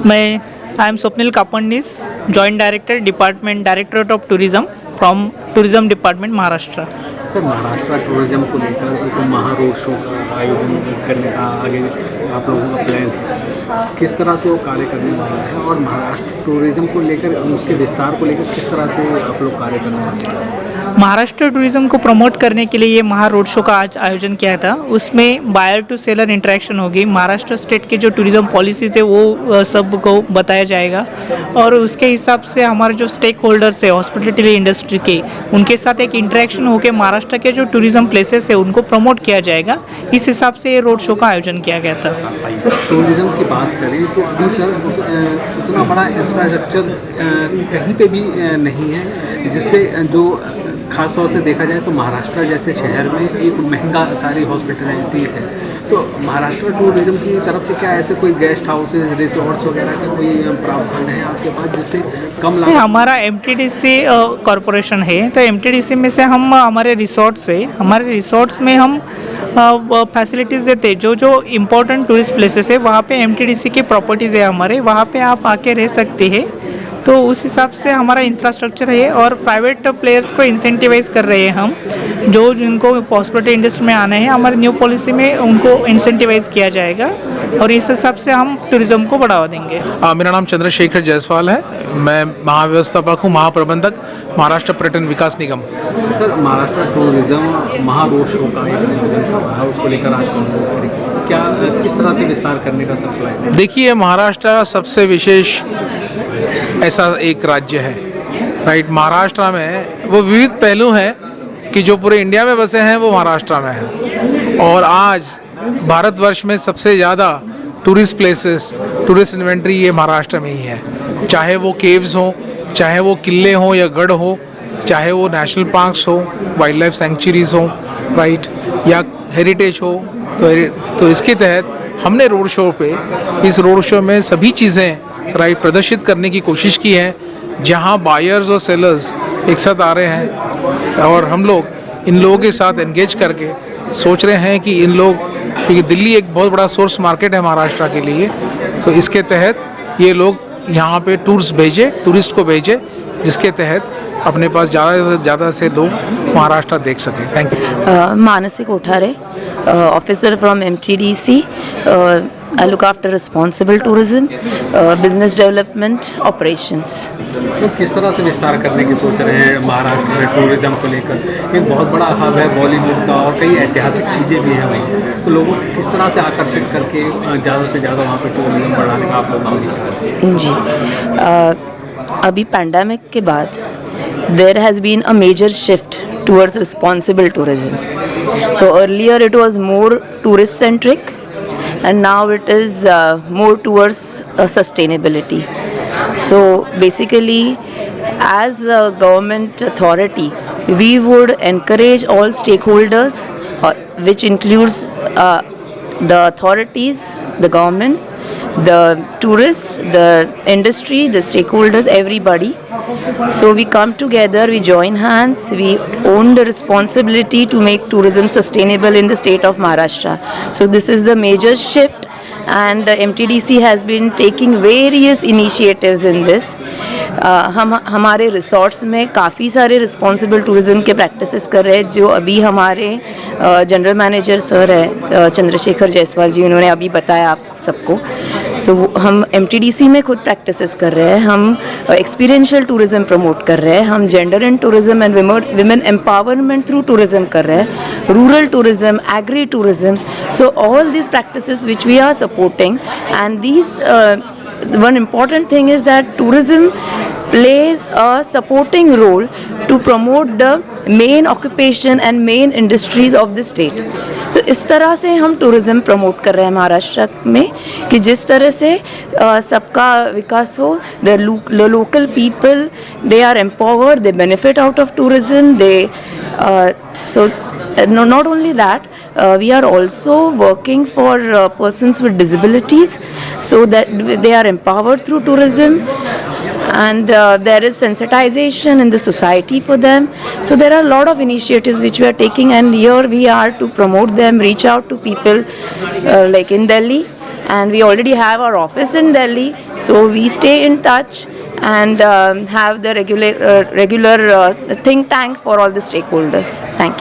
I am Swapnil Kapandis, joint director department directorate of tourism from tourism department Maharashtra. Sir, Maharashtra tourism को लेकर एक महा road show का आयोजन करने का आगे आप लोगों का प्लान है, किस तरह से वो कार्य करने वाला है और महाराष्ट्र टूरिज्म को लेकर उसके विस्तार को लेकर किस तरह से आप लोग कार्य करने वाले हैं? महाराष्ट्र टूरिज्म को प्रमोट करने के लिए ये महा रोड शो का आज आयोजन किया था। उसमें बायर टू सेलर इंटरेक्शन होगी, महाराष्ट्र स्टेट के जो टूरिज्म पॉलिसीज़ है वो सबको बताया जाएगा और उसके हिसाब से हमारे जो स्टेक होल्डर्स है हॉस्पिटलिटी इंडस्ट्री के, उनके साथ एक इंटरेक्शन होकर महाराष्ट्र के जो टूरिज्म प्लेसेस है उनको प्रमोट किया जाएगा। इस हिसाब से ये रोड शो का आयोजन किया गया था। सर, टूरिज्म की बात करें तो अभी तक उतना बड़ा इंफ्रास्ट्रक्चर कहीं पे भी नहीं है, जिससे जो खास तौर से देखा जाए तो महाराष्ट्र जैसे शहर में एक महंगा सारी हॉस्पिटलिटी है, तो महाराष्ट्र टूरिज्म की तरफ से क्या ऐसे कोई गेस्ट हाउसेज रिसोर्ट्स वगैरह का कोई प्रावधान है आपके पास जिससे कम लागत? हमारा MTDC कॉरपोरेशन है, तो MTDC में से हम हमारे रिसोर्ट्स में हम फैसिलिटीज़ देते हैं। जो इम्पोर्टेंट टूरिस्ट प्लेसेस है वहाँ पे MTDC की प्रॉपर्टीज़ है हमारे, वहाँ पे आप आके रह सकते हैं। तो उस हिसाब से हमारा इंफ्रास्ट्रक्चर है और प्राइवेट प्लेयर्स को इंसेंटिवाइज कर रहे हैं हम, जो जिनको हॉस्पिटल इंडस्ट्री में आना है हमारी न्यू पॉलिसी में उनको इंसेंटिवाइज किया जाएगा और इस हिसाब से हम टूरिज्म को बढ़ावा देंगे। मेरा नाम चंद्रशेखर जायसवाल है, मैं महाव्यवस्थापक हूँ, महाप्रबंधक महाराष्ट्र पर्यटन विकास निगम। सर, महाराष्ट्र टूरिज्म महा रोड शो का एक उसको लेकर आज क्या किस तरह से विस्तार करने का सब प्लान है? देखिए, महाराष्ट्र सबसे विशेष ऐसा एक राज्य है, राइट। महाराष्ट्र में वो विविध पहलू हैं कि जो पूरे इंडिया में बसे हैं वो महाराष्ट्र में हैं और आज भारतवर्ष में सबसे ज़्यादा टूरिस्ट प्लेसेस, टूरिस्ट इन्वेंट्री ये महाराष्ट्र में ही है। चाहे वो केव्स हो, चाहे वो किले हों या गढ़ हो, चाहे वो नेशनल पार्क्स हो, वाइल्ड लाइफ सेंचुरीज हो, राइट, या हेरिटेज हो। तो इसके तहत हमने रोड शो पे, इस रोड शो में सभी चीज़ें राइट प्रदर्शित करने की कोशिश की है, जहां बायर्स और सेलर्स एक साथ आ रहे हैं और हम लोग इन लोगों के साथ एंगेज करके सोच रहे हैं कि इन लोग, क्योंकि दिल्ली एक बहुत बड़ा सोर्स मार्केट है महाराष्ट्र के लिए, तो इसके तहत ये लोग यहाँ पे टूरिस्ट को भेजे जिसके तहत अपने पास ज़्यादा से लोग महाराष्ट्र देख सकें। Thank you. Mansi Kothare, officer from MTDC। I look after responsible tourism, business development, operations. तो किस तरह से विस्तार करने की सोच रहे हैं महाराष्ट्र में टूरिज्म को लेकर? एक बहुत बड़ा हब है बॉलीवुड का और कई ऐतिहासिक चीज़ें भी हैं वहीं, तो लोगों को किस तरह से आकर्षित करके ज़्यादा से ज़्यादा वहाँ पर टूरिज्म बढ़ाने का आप लोग विचार हैं? जी, अभी पैंडेमिक के बाद there has been a major shift towards responsible tourism. So earlier it was more tourist centric and now it is more towards sustainability. So basically, as a government authority, we would encourage all stakeholders, which includes the authorities, the governments, the tourists, the industry, the stakeholders, everybody. So we come together, we join hands, we own the responsibility to make tourism sustainable in the state of Maharashtra. So this is the major shift and MTDC has been taking various initiatives in this. हम हमारे resorts में काफ़ी सारे responsible tourism के practices कर रहे हैं, जो अभी हमारे जनरल मैनेजर सर है चंद्रशेखर जायसवाल जी, उन्होंने अभी बताया आप सबको। सो हम MTDC में खुद प्रैक्टिसेस कर रहे हैं, हम एक्सपीरियंशियल टूरिज़्म प्रमोट कर रहे हैं, हम gender in tourism and women empowerment through tourism कर रहे हैं, rural tourism, agri tourism. So all this practices which we are supporting and these one important thing is that tourism plays a supporting role to promote the main occupation and main industries of the state. तो इस तरह से हम tourism promote कर रहे हैं महाराष्ट्र में कि जिस तरह से सबका विकास हो, the local people, they are empowered, they benefit out of tourism, not only that, we are also working for persons with disabilities so that they are empowered through tourism, and there is sensitization in the society for them. So there are a lot of initiatives which we are taking, and here we are to promote them, reach out to people like in Delhi and we already have our office in Delhi, so we stay in touch and have the regular think tank for all the stakeholders. Thank you.